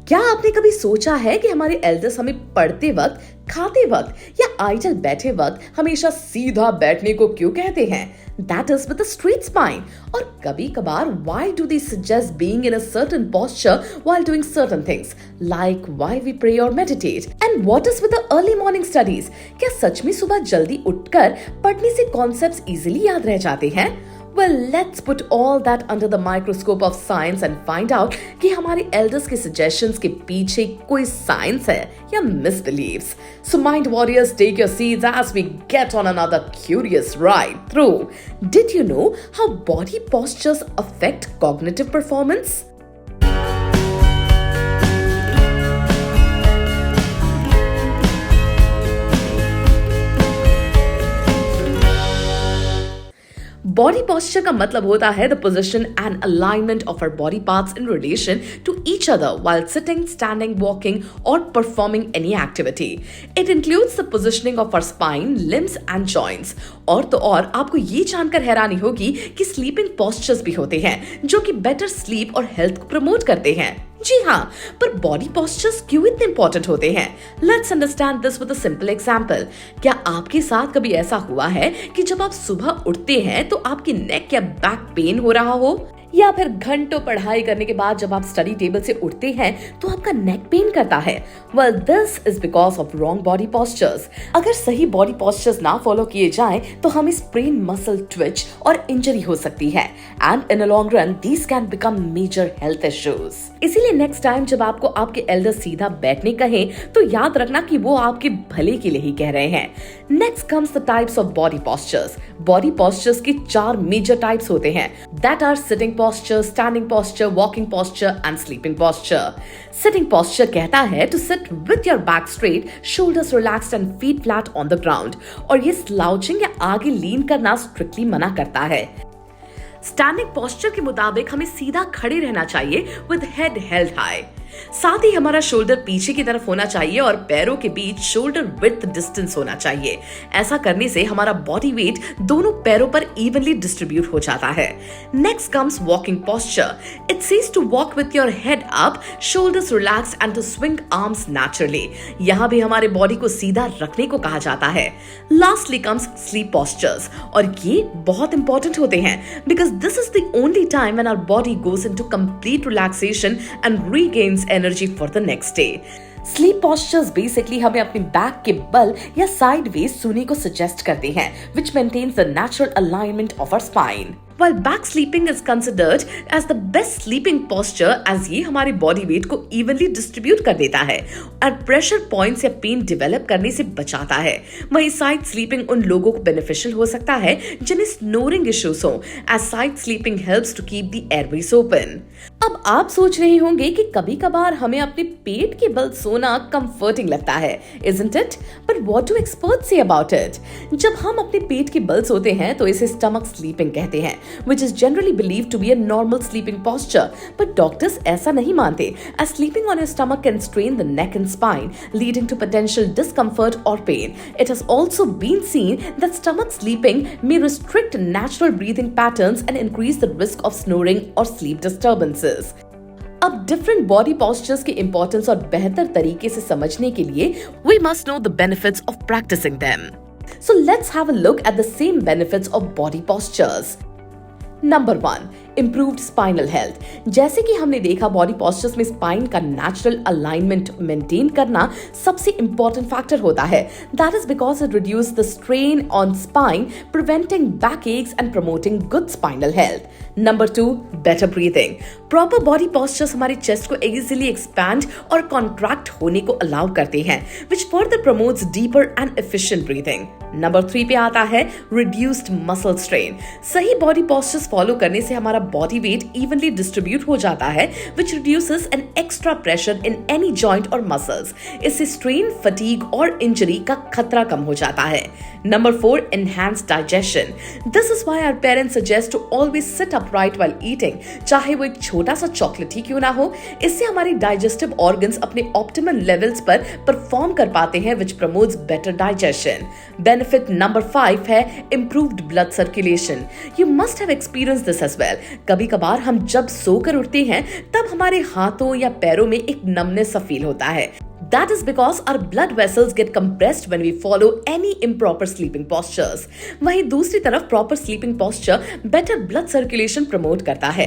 क्या आपने कभी सोचा है कि हमारे एल्डर्स हमें पढ़ते वक्त, खाते वक्त या आइडल बैठे वक्त हमेशा सीधा बैठने को क्यों कहते हैं? That is with a straight spine. और कभी कभार why do they suggest being in a certain posture while doing certain things, like why we pray or meditate? And what is with the early morning studies? क्या सच में सुबह जल्दी उठकर पढ़ने से कॉन्सेप्ट्स इजीली याद रह जाते हैं? Well, let's put all that under the microscope of science and find out कि हमारे elders के suggestions के पीछे कोई science है या misbeliefs. So mind warriors, take your seats as we get on another curious ride through. Did you know how body postures affect cognitive performance? Body posture का मतलब होता है the position and alignment of our body parts in relation to each other while sitting, standing, walking और performing any activity. It includes the positioning of our spine, limbs and joints. और तो और आपको ये जानकर हैरानी होगी कि स्लीपिंग पॉस्चर्स भी होते हैं जो कि बेटर स्लीप और हेल्थ को प्रमोट करते हैं. जी हाँ, पर बॉडी पॉस्चर्स क्यों इतने इंपॉर्टेंट होते हैं? Let's understand this with a simple example. क्या आपके साथ कभी ऐसा हुआ है कि जब आप सुबह उठते हैं तो आपकी नेक या बैक पेन हो रहा हो, या फिर घंटों पढ़ाई करने के बाद जब आप स्टडी टेबल से उठते हैं तो आपका नेक पेन करता है? Well, this is because of wrong body postures. अगर सही बॉडी पॉस्चर्स ना फॉलो किए जाएं तो हमें स्प्रेन, मसल ट्विच और इंजरी हो सकती है. And in a long run these can become major health issues. इसीलिए नेक्स्ट टाइम जब आपको आपके एल्डर सीधा बैठने कहें तो याद रखना कि वो आपके भले के लिए ही कह रहे हैं. Next comes the types of body postures. Body postures की 4 मेजर टाइप्स होते हैं. That are sitting posture, standing posture, walking posture and sleeping posture. Sitting posture कहता है to sit with your back straight, shoulders relaxed and feet flat on the ground. और ये slouching या आगे lean करना strictly मना करता है. स्टैंडिंग पोस्चर के मुताबिक हमें सीधा खड़े रहना चाहिए विद हेड हेल्ड हाई. साथ ही हमारा शोल्डर पीछे की तरफ होना चाहिए और पैरों के बीच शोल्डर विड्थ डिस्टेंस होना चाहिए. ऐसा करने से हमारा बॉडी वेट दोनों पैरों पर इवनली डिस्ट्रीब्यूट हो जाता है. Next comes walking posture. It says to walk with your head up, shoulders relaxed and to swing arms naturally. यहाँ भी हमारे बॉडी को सीधा रखने को कहा जाता है. लास्टली कम्स स्लीप पोस्चर्स और ये बहुत इंपॉर्टेंट होते हैं because this is the only time when our body goes into complete relaxation and regains energy for the next day. Sleep postures basically हमें अपने बैक के बल या sideways सोने को suggest करते हैं, which maintains the natural alignment of our spine. While back sleeping is considered as the best sleeping posture as ये हमारे body weight को evenly distribute कर देता है और pressure points या pain develop करने से बचाता है. वहीं side sleeping उन लोगों को beneficial हो सकता है जिन्हें snoring issues हो, as side sleeping helps to keep the airways open. अब आप सोच रहे होंगे कि कभी कभार हमें अपने पेट के बल सोना comforting लगता है, isn't it? But what do experts say about it? जब हम अपने पेट के बल सोते हैं तो इसे stomach sleeping कहते हैं, which is generally believed to be a normal sleeping posture. But doctors ऐसा नहीं मानते, as sleeping on your stomach can strain the neck and spine, leading to potential discomfort or pain. It has also been seen that stomach sleeping may restrict natural breathing patterns and increase the risk of snoring or sleep disturbances. अब different body postures की importance और बेहतर तरीके से समझने के लिए we must know the benefits of practicing them. So let's have a look at the same benefits of body postures. Number 1, improved spinal health. जैसे कि हमने देखा बॉडी पॉस्चर्स में स्पाइन का नेचुरल अलाइनमेंट मेंटेन करना सबसे इंपॉर्टेंट फैक्टर होता है. That is because it reduce the strain on spine, preventing back x and promoting good spinal health. Number 2, better breathing. Proper body postures हमारी chest को easily expand और contract होने को allow करते हैं, which further promotes deeper and efficient breathing. Number 3 पे आता है रिड्यूस्ड मसल स्ट्रेन. सही बॉडी पॉस्चर्स फॉलो करने से हमारा बॉडी वेट इवनली डिस्ट्रीब्यूट हो जाता है, which reduces an extra pressure in any joint or muscles. इससे strain, fatigue और injury का खतरा कम हो जाता है. Number 4, enhanced digestion. This is why our parents suggest to always sit up upright while eating, चाहे वो एक छोटा सा चॉकलेट ही क्यों ना हो, इससे हमारी डाइजेस्टिव ऑर्गन्स अपने ऑप्टिमल लेवल्स पर परफॉर्म कर पाते हैं, which promotes better digestion. Benefit number 5 है improved blood circulation. You must have experienced this as well. कभी कभार हम जब सोकर उठते हैं तब हमारे हाथों या पैरों में एक नमनेस सा फील होता है. That is because our blood vessels get compressed when we follow any improper sleeping postures. वहीं दूसरी तरफ proper sleeping posture better blood circulation promote करता है.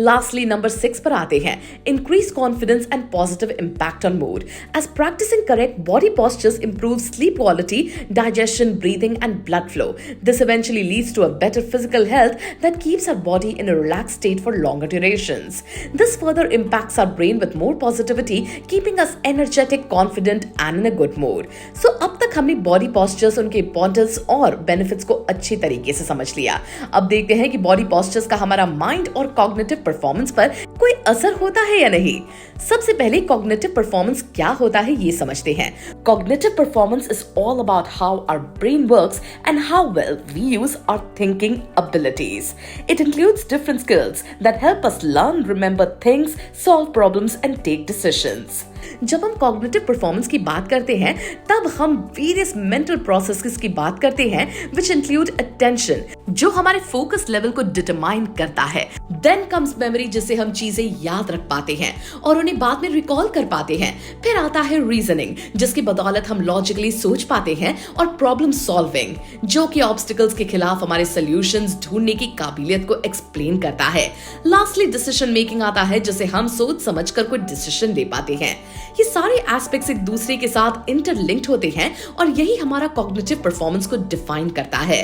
Lastly, number 6 पर आते हैं. Increase confidence and positive impact on mood. As practicing correct body postures improves sleep quality, digestion, breathing, and blood flow. This eventually leads to a better physical health that keeps our body in a relaxed state for longer durations. This further impacts our brain with more positivity, keeping us energetic, confident and in a good mood. So अब तक हमने body postures, उनके importance और benefits को अच्छी तरीके से समझ लिया. अब देखते हैं कि बॉडी पोस्चर्स का हमारा माइंड और कॉग्निटिव परफॉर्मेंस पर कोई असर होता है या नहीं. सबसे पहले कॉग्निटिव परफॉर्मेंस क्या होता है ये समझते हैं. Cognitive performance is all about how our brain works and how well we use our thinking abilities. It includes different skills that help us learn, remember things, solve problems and take decisions. जब हम cognitive performance की बात करते हैं तब हम various mental processes की बात करते हैं विच इंक्लूड अटेंशन, जो हमारे फोकस लेवल को डिटरमाइन करता है. देन कम्स मेमोरी, जिससे हम चीजें याद रख पाते हैं और उन्हें बाद में रिकॉल कर पाते हैं. फिर आता है रीजनिंग, जिसकी बदौलत हम लॉजिकली सोच पाते हैं, और प्रॉब्लम सॉल्विंग, जो कि ऑब्स्टिकल्स के खिलाफ हमारे सॉल्यूशंस ढूंढने की काबिलियत को एक्सप्लेन करता है. लास्टली डिसीजन मेकिंग आता है, जिसे हम सोच समझकर कोई डिसीजन ले पाते हैं. ये सारे एस्पेक्ट्स एक दूसरे के साथ इंटरलिंक्ड होते हैं और यही हमारा कॉग्निटिव परफॉर्मेंस को डिफाइन करता है.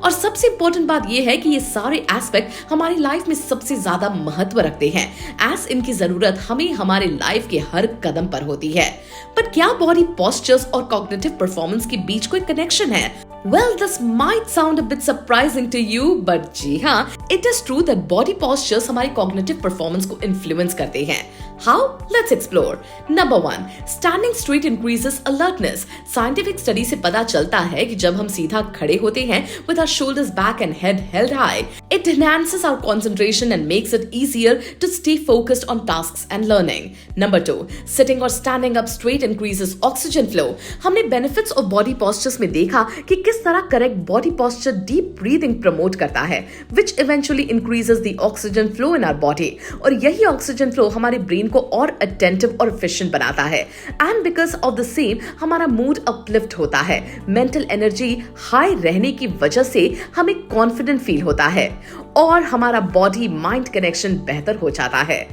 और सबसे इंपॉर्टेंट बात यह है कि ये सारे एस्पेक्ट हमारी लाइफ में सबसे ज्यादा महत्व रखते हैं, एज इनकी जरूरत हमें हमारे लाइफ के हर कदम पर होती है. पर क्या बॉडी पोस्चर्स और कॉग्निटिव परफॉर्मेंस के बीच कोई कनेक्शन है? Well, this might sound a bit surprising to you, but जी हाँ, it is true that body postures हमारी cognitive performance को influence करते हैं. How? Let's explore. Number 1, standing straight increases alertness. Scientific study से पता चलता है कि जब हम सीधा खड़े होते हैं with our shoulders back and head held high, it enhances our concentration and makes it easier to stay focused on tasks and learning. Number 2, sitting or standing up straight increases oxygen flow. हमने benefits of body postures में देखा कि किस तरह correct body posture deep breathing promote करता है, which eventually increases the oxygen flow in our body. और यही ऑक्सीजन फ्लो हमारे ब्रेन को और अटेंटिव और एफिशिएंट बनाता है. And because of the same हमारा मूड अपलिफ्ट होता है. मेंटल एनर्जी हाई रहने की वजह से हमें कॉन्फिडेंट फील होता है और हमारा बॉडी माइंड कनेक्शन बेहतर हो जाता है.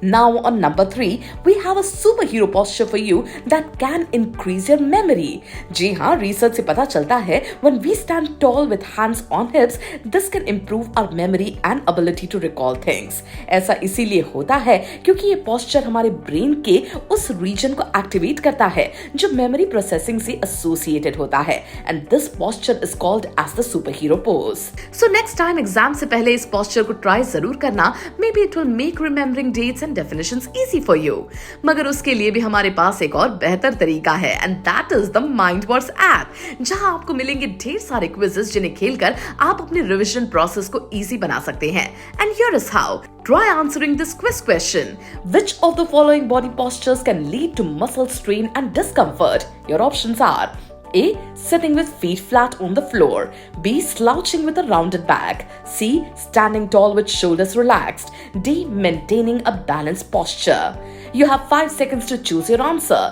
Now on number 3, we have a superhero posture for you that can increase your memory. जी हाँ, रिसर्च से पता चलता है when we stand tall with hands on hips, this can improve our memory and ability to recall things. ऐसा इसीलिए होता है क्योंकि ये posture हमारे ब्रेन के उस रीजन को एक्टिवेट करता है जो मेमोरी प्रोसेसिंग से एसोसिएटेड होता है, and this posture is called as the superhero pose. So next time exam से पहले इस posture को ट्राई जरूर करना. Maybe it will make remembering dates and definitions easy for you. मगर उसके लिए भी हमारे पास एक और बेहतर तरीका है, and that is the Mind Wars app, जहां आपको मिलेंगे ढेर सारे क्विजेस जिन्हें खेलकर आप अपने रिवीजन प्रोसेस को इजी बना सकते हैं. And here is how. Try answering this quiz question. Which of the following body postures can lead to muscle strain and discomfort? Your options are A. Sitting with feet flat on the floor. B. Slouching with a rounded back. C. Standing tall with shoulders relaxed. D. Maintaining a balanced posture. You have 5 seconds to choose your answer.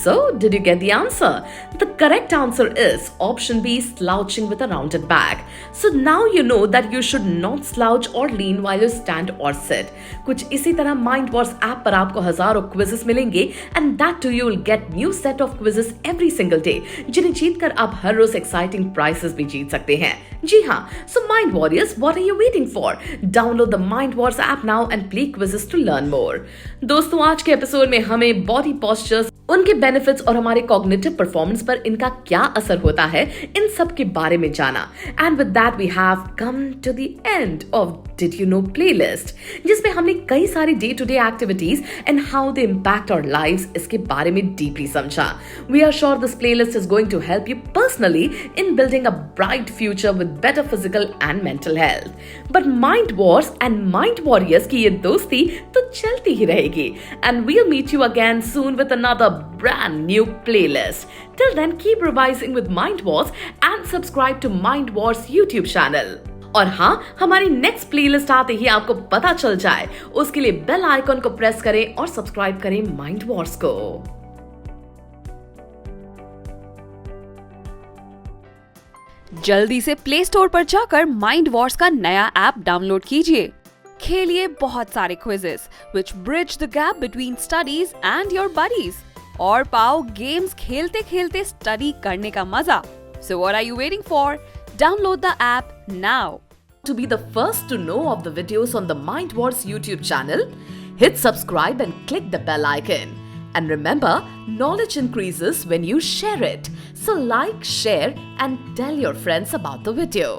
So, did you get the answer? The correct answer is option B, slouching with a rounded back. So now you know that you should not slouch or lean while you stand or sit. कुछ इसी तरह Mind Wars app पर आपको हजारों quizzes मिलेंगे, and that too you will get new set of quizzes every single day, जिन्हें जीतकर आप हर रोज एक्साइटिंग प्राइजेस भी जीत सकते हैं. जी हाँ, so Mind Warriors, what are you waiting for? Download the Mind Wars app now and play quizzes to learn more. दोस्तों, आज के एपिसोड में हमें बॉडी पोस्चर्स, उनके बेनिफिट्स और हमारे कॉग्निटिव परफॉर्मेंस पर इनका क्या असर होता है, इन सब के बारे में जाना। And with that we have come to the end of did you know playlist, जिसमें हमने कई सारी day to day activities and how they impact our lives इसके बारे में डीपली समझा। We are sure this playlist is going to help you personally in building a bright future with better physical and mental health. But Mind Wars and Mind Warriors की ये दोस्ती तो चलती ही रहेगी। And we'll meet you again soon with another brand new playlist. Till then, keep revising with Mind Wars and subscribe to Mind Wars YouTube channel. और हाँ, हमारी next playlist आते ही आपको पता चल जाए, उसके लिए बेल आइकन को प्रेस करें और सब्सक्राइब करें माइंड वॉर्स को। जल्दी से प्ले स्टोर पर जाकर माइंड वॉर्स का नया ऐप डाउनलोड कीजिए। खेलिए बहुत सारे quizzes which bridge the gap between studies and your buddies, और पाओ गेम्स खेलते खेलते स्टडी करने का मजा। So what are you waiting for? Download the app now. To be the first to know of the videos on the Mind Wars YouTube channel, hit subscribe and click the bell icon. And remember, knowledge increases when you share it. So like, share and tell your friends about the video.